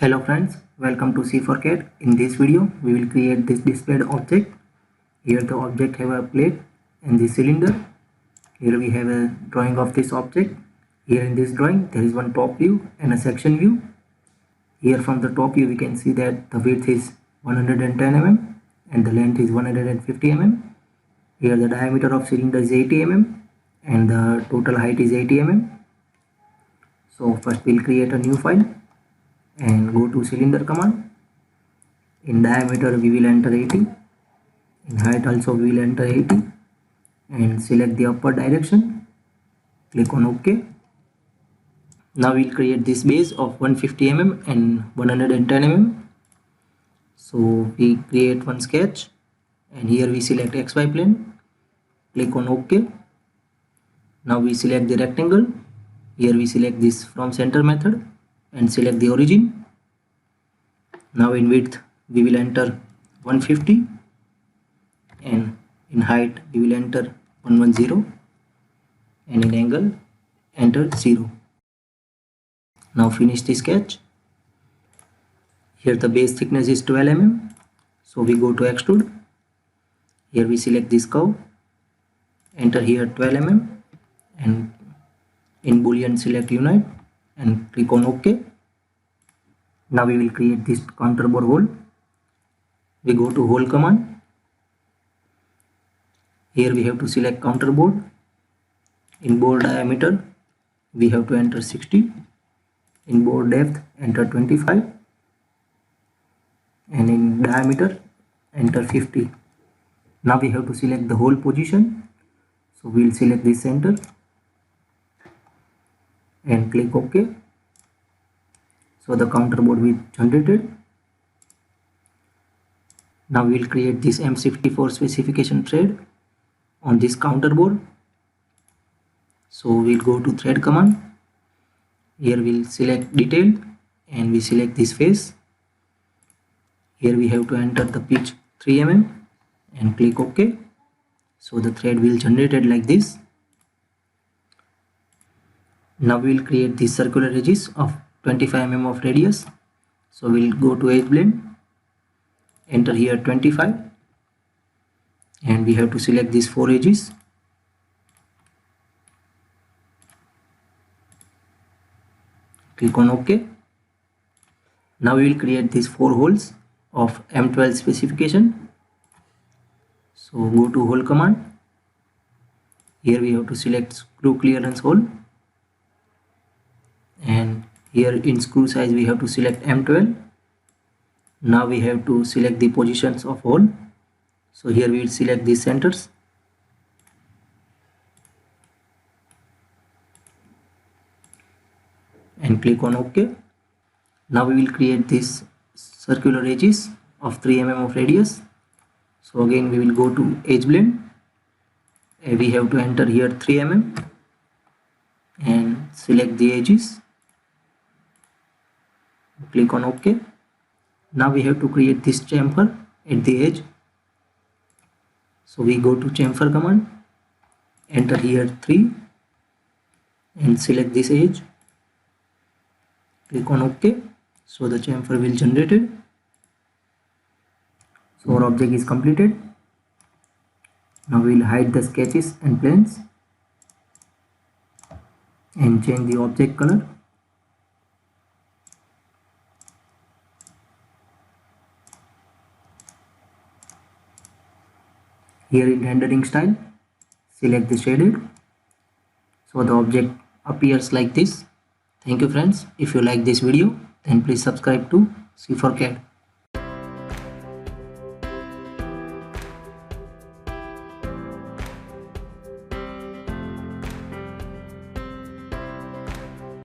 Hello friends, welcome to C4CAD. In this video, we will create this displayed object. Here the object have a plate and the cylinder. Here we have a drawing of this object. Here in this drawing, there is one top view and a section view. Here from the top view, we can see that the width is 110 mm and the length is 150 mm. Here the diameter of cylinder is 80 mm and the total height is 80 mm. So first we'll create a new file and go to cylinder command. In diameter we will enter 80, in height also we will enter 80 and select the upward direction, click on OK. Now we'll create this base of 150 mm and 110 mm. So we create one sketch and here we select XY plane, click on OK. Now we select the rectangle. Here we select this from center method and select the origin. Now in width we will enter 150 and in height we will enter 110 and in angle enter 0. Now finish the sketch. Here the base thickness is 12 mm, so we go to extrude. Here we select this curve, enter here 12 mm and in boolean select unite and click on OK. Now we will create this counter bore hole. We go to hole command. Here we have to select counter board. In bore diameter we have to enter 60. In bore depth enter 25 and in diameter enter 50. Now we have to select the hole position. So we will select this center and click OK. So the counter board will generated. Now we will create this M64 specification thread on this counter board. So we'll go to thread command. Here we'll select detailed and we select this face. Here we have to enter the pitch 3 mm and click OK. So the thread will generated like this. Now we will create these circular edges of 25 mm of radius. So we'll go to edge blend, enter here 25 and we have to select these 4 edges. Click on OK. Now we will create these 4 holes of M12 specification. So go to hole command. Here we have to select screw clearance hole and here in screw size we have to select M12. Now we have to select the positions of hole. So here we will select these centers and click on OK. Now we will create this circular edges of 3 mm of radius. So again we will go to edge blend and we have to enter here 3 mm and select the edges. Click on OK. Now we have to create this chamfer at the edge. So we go to chamfer command, enter here 3 and select this edge. Click on OK. So the chamfer will generated. So our object is completed. Now we will hide the sketches and planes and change the object color. Here in rendering style, select the shaded. So the object appears like this. Thank you friends. If you like this video, then please subscribe to C4CAD.